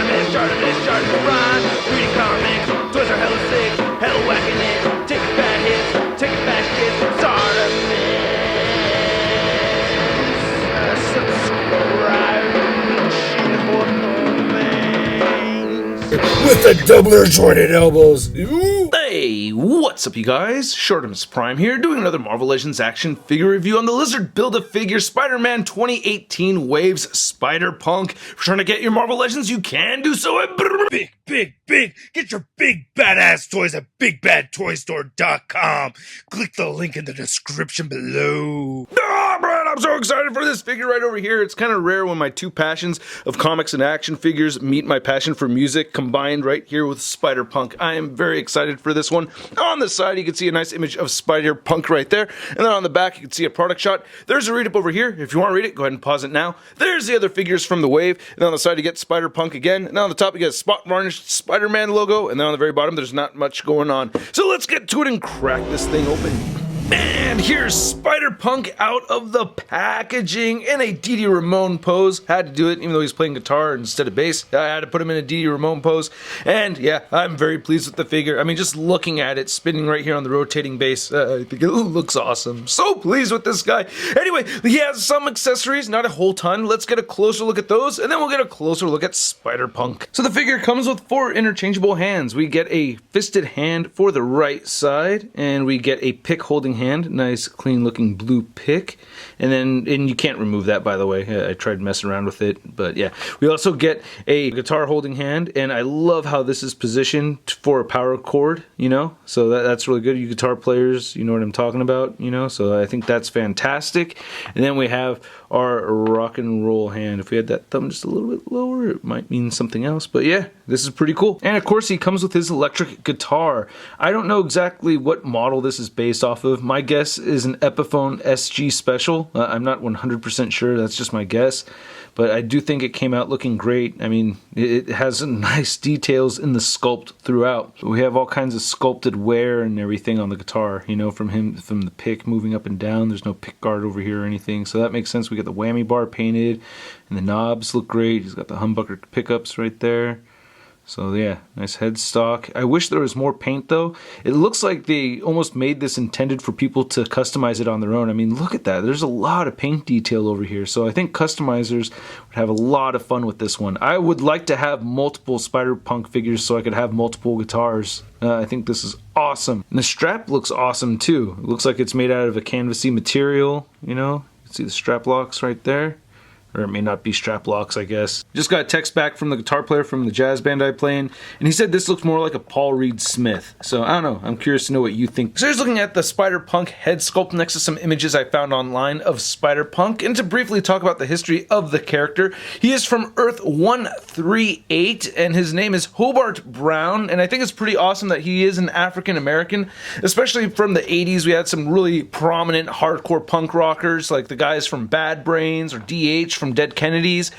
ShartimusPrime. Reading comics, toys are hella sick, hella whacking it. Taking bad hits, taking bad shit. Subscribe with the doubler jointed elbows. Ooh. Hey, what's up you guys? ShartimusPrime here, doing another Marvel Legends action figure review on the Lizard Build-A-Figure Spider-Man 2018 Waves Spider-Punk. If you're trying to get your Marvel Legends, you can do so at big. Get your big badass toys at BigBadToyStore.com. Click the link in the description below. Oh, man, I'm so excited for this figure right over here. It's kind of rare when my two passions of comics and action figures meet my passion for music combined right here with Spider-Punk. I am very excited for this one. On the side, you can see a nice image of Spider-Punk right there. And then on the back, you can see a product shot. There's a read-up over here. If you want to read it, go ahead and pause it now. There's the other figures from the wave. And then on the side, you get Spider-Punk again. And then on the top, you get a spot-varnished Spider-Man logo. And then on the very bottom, there's not much going on. So let's get to it and crack this thing open. And here's Spider-Punk out of the packaging in a Dee Ramone pose. Had to do it, even though he's playing guitar instead of bass. I had to put him in a Dee Ramone pose. And yeah, I'm very pleased with the figure. I mean, just looking at it, spinning right here on the rotating bass, I think it looks awesome. So pleased with this guy. Anyway, he has some accessories, not a whole ton. Let's get a closer look at those, and then we'll get a closer look at Spider-Punk. So the figure comes with 4 interchangeable hands. We get a fisted hand for the right side, and we get a pick holding hand, nice clean looking blue pick, and you can't remove that, by the way. I tried messing around with it, but yeah. We also get a guitar holding hand, and I love how this is positioned for a power chord, you know, so that's really good. You guitar players, you know what I'm talking about, you know, so I think that's fantastic. And then we have our rock and roll hand. If we had that thumb just a little bit lower, it might mean something else, but yeah, this is pretty cool. And of course, he comes with his electric guitar. I don't know exactly what model this is based off of. My guess is an Epiphone SG Special. I'm not 100% sure, that's just my guess, but I do think it came out looking great. I mean, it has nice details in the sculpt throughout. We have all kinds of sculpted wear and everything on the guitar, you know, from the pick moving up and down. There's no pick guard over here or anything, so that makes sense. We got the whammy bar painted, and the knobs look great. He's got the humbucker pickups right there. So yeah, nice headstock. I wish there was more paint though. It looks like they almost made this intended for people to customize it on their own. I mean, look at that. There's a lot of paint detail over here. So I think customizers would have a lot of fun with this one. I would like to have multiple Spider-Punk figures so I could have multiple guitars. I think this is awesome. And the strap looks awesome too. It looks like it's made out of a canvasy material, you know. You can see the strap locks right there. Or it may not be strap locks, I guess. Just got a text back from the guitar player from the jazz band I play in, and he said this looks more like a Paul Reed Smith. So I don't know, I'm curious to know what you think. So here's looking at the Spider-Punk head sculpt next to some images I found online of Spider-Punk. And to briefly talk about the history of the character, he is from Earth 138, and his name is Hobart Brown, and I think it's pretty awesome that he is an African American, especially from the 80s. We had some really prominent hardcore punk rockers, like the guys from Bad Brains or DH from Dead Kennedys.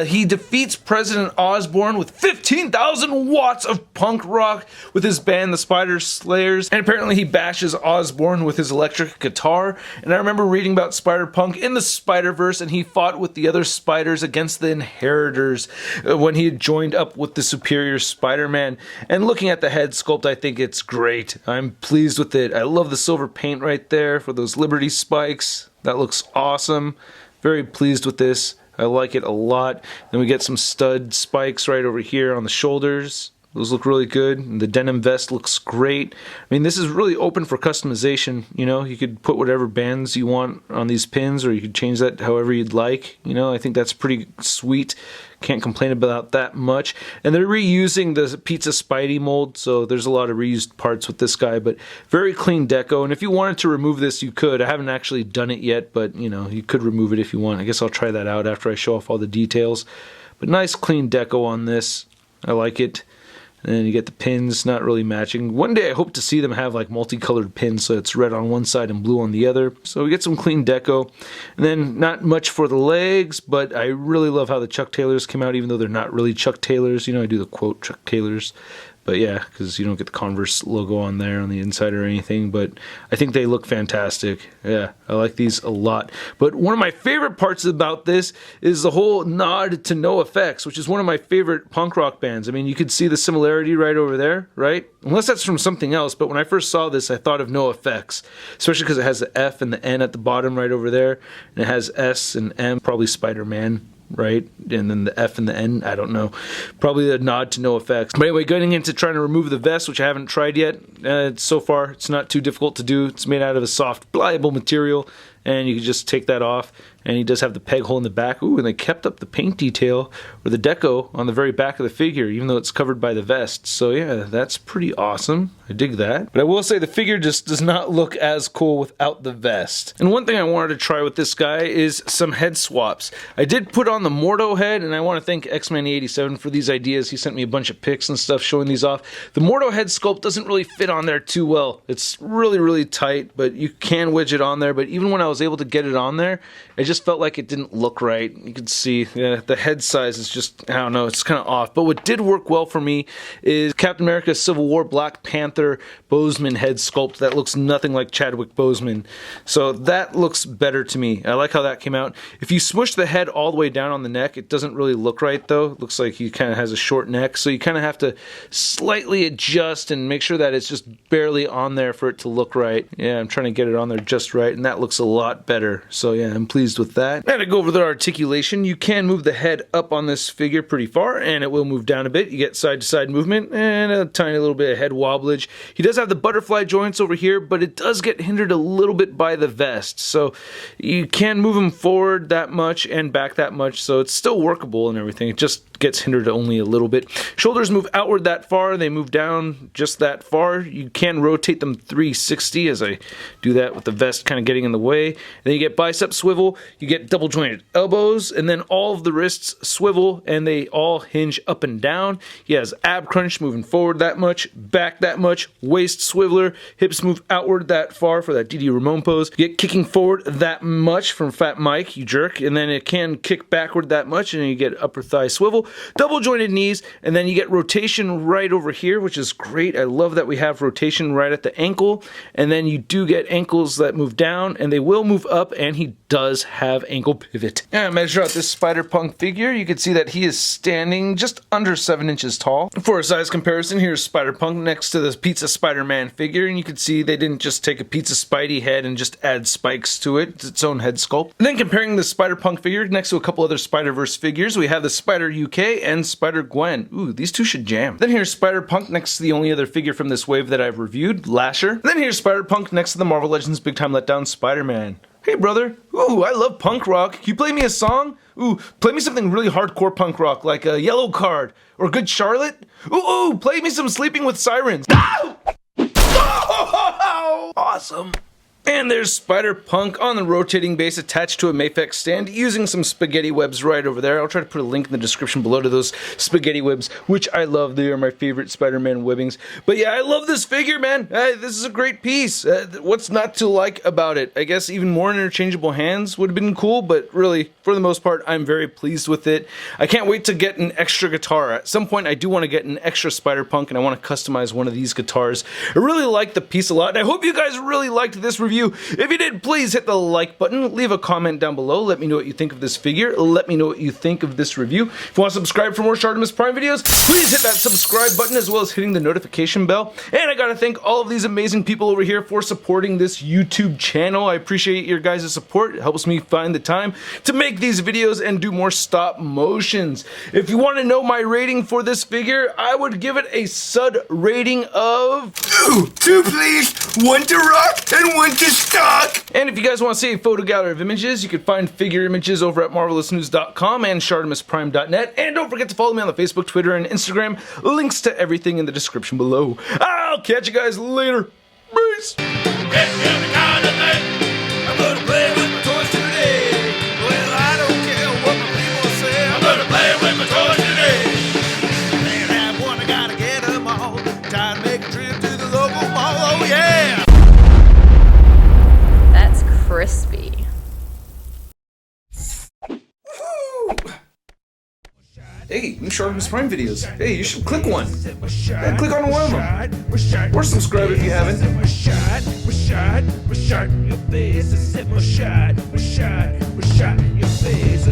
He defeats President Osborn with 15,000 watts of punk rock with his band, the Spider Slayers, and apparently he bashes Osborn with his electric guitar. And I remember reading about Spider-Punk in the Spider-Verse, and he fought with the other spiders against the Inheritors when he had joined up with the Superior Spider-Man. And looking at the head sculpt, I think it's great. I'm pleased with it. I love the silver paint right there for those Liberty spikes. That looks awesome. Very pleased with this. I like it a lot. Then we get some stud spikes right over here on the shoulders. Those look really good. And the denim vest looks great. I mean, this is really open for customization. You know, you could put whatever bands you want on these pins, or you could change that however you'd like. You know, I think that's pretty sweet. Can't complain about that much. And they're reusing the Pizza Spidey mold, so there's a lot of reused parts with this guy, but very clean deco. And if you wanted to remove this, you could. I haven't actually done it yet, but you know, you could remove it if you want. I guess I'll try that out after I show off all the details. But nice clean deco on this. I like it. And then you get the pins not really matching. One day I hope to see them have like multicolored pins, so it's red on one side and blue on the other. So we get some clean deco. And then not much for the legs, but I really love how the Chuck Taylors came out, even though they're not really Chuck Taylors. You know, I do the quote Chuck Taylors. But yeah, because you don't get the Converse logo on there on the inside or anything. But I think they look fantastic. Yeah, I like these a lot. But one of my favorite parts about this is the whole nod to NoFX, which is one of my favorite punk rock bands. I mean, you could see the similarity right over there, right? Unless that's from something else. But when I first saw this, I thought of NoFX, especially because it has the F and the N at the bottom right over there. And it has S and M, probably Spider-Man, right? And then the F and the N, I don't know. Probably a nod to NoFX. But anyway, getting into trying to remove the vest, which I haven't tried yet. So far, it's not too difficult to do. It's made out of a soft, pliable material, and you can just take that off. And he does have the peg hole in the back. Ooh, and they kept up the paint detail, or the deco, on the very back of the figure, even though it's covered by the vest. So yeah, that's pretty awesome. I dig that. But I will say the figure just does not look as cool without the vest. And one thing I wanted to try with this guy is some head swaps. I did put on the Mordo head, and I want to thank X-Man87 for these ideas. He sent me a bunch of pics and stuff showing these off. The Mordo head sculpt doesn't really fit on there too well. It's really, really tight, but you can wedge it on there. But even when I was able to get it on there, I just felt like it didn't look right. You can see the head size is just, I don't know, it's kind of off. But what did work well for me is Captain America Civil War Black Panther Boseman head sculpt that looks nothing like Chadwick Boseman. So that looks better to me. I like how that came out. If you smush the head all the way down on the neck, it doesn't really look right though. It looks like he kind of has a short neck. So you kind of have to slightly adjust and make sure that it's just barely on there for it to look right. Yeah, I'm trying to get it on there just right, and that looks a lot better. So yeah, I'm pleased with that. Now to go over the articulation, you can move the head up on this figure pretty far, and it will move down a bit. You get side-to-side movement and a tiny little bit of head wobblage. He does have the butterfly joints over here, but it does get hindered a little bit by the vest. So you can move him forward that much and back that much, so it's still workable and everything. It just gets hindered only a little bit. Shoulders move outward that far, they move down just that far. You can rotate them 360 as I do that with the vest kind of getting in the way. Then you get bicep swivel, you get double jointed elbows, and then all of the wrists swivel and they all hinge up and down. He has ab crunch moving forward that much, back that much, waist swiveler, hips move outward that far for that DD Ramon pose. You get kicking forward that much from Fat Mike, you jerk, and then it can kick backward that much, and then you get upper thigh swivel, double jointed knees, and then you get rotation right over here, which is great. I love that we have rotation right at the ankle, and then you do get ankles that move down, and they will move up, and he does have ankle pivot. And I measure out this Spider-Punk figure. You can see that he is standing just under 7 inches tall. For a size comparison, here's Spider-Punk next to the Pizza Spider-Man figure, and you can see they didn't just take a Pizza Spidey head and just add spikes to it. It's its own head sculpt. And then comparing the Spider-Punk figure next to a couple other Spider-Verse figures, we have the Spider-UK and Spider-Gwen. Ooh, these two should jam. Then here's Spider-Punk next to the only other figure from this wave that I've reviewed, Lasher. And then here's Spider-Punk next to the Marvel Legends Big Time Letdown Spider-Man. Hey brother, ooh, I love punk rock. Can you play me a song? Ooh, play me something really hardcore punk rock, like a Yellow Card, or Good Charlotte? Ooh, play me some Sleeping with Sirens. Ah! Oh, awesome. And there's Spider-Punk on the rotating base attached to a Mafex stand using some spaghetti webs right over there. I'll try to put a link in the description below to those spaghetti webs, which I love. They are my favorite Spider-Man webbings. But yeah, I love this figure, man. This is a great piece. What's not to like about it? I guess even more interchangeable hands would have been cool, but really, for the most part, I'm very pleased with it. I can't wait to get an extra guitar. At some point, I do want to get an extra Spider-Punk, and I want to customize one of these guitars. I really like the piece a lot, and I hope you guys really liked this review. If you did, please hit the like button, leave a comment down below, let me know what you think of this figure, let me know what you think of this review. If you want to subscribe for more ShartimusPrime videos, please hit that subscribe button as well as hitting the notification bell. And I gotta thank all of these amazing people over here for supporting this YouTube channel. I appreciate your guys' support. It helps me find the time to make these videos and do more stop motions. If you want to know my rating for this figure, I would give it a sud rating of two please, one to rock and one to stock. And if you guys want to see a photo gallery of images, you can find figure images over at marvelousnews.com and ShartimusPrime.net. And don't forget to follow me on the Facebook, Twitter, and Instagram. Links to everything in the description below. I'll catch you guys later. Peace. Crispy. Woo! Hey, ShartimusPrime videos. Hey, you should click one. Yeah, click on one of them. Or subscribe if you haven't. Your face,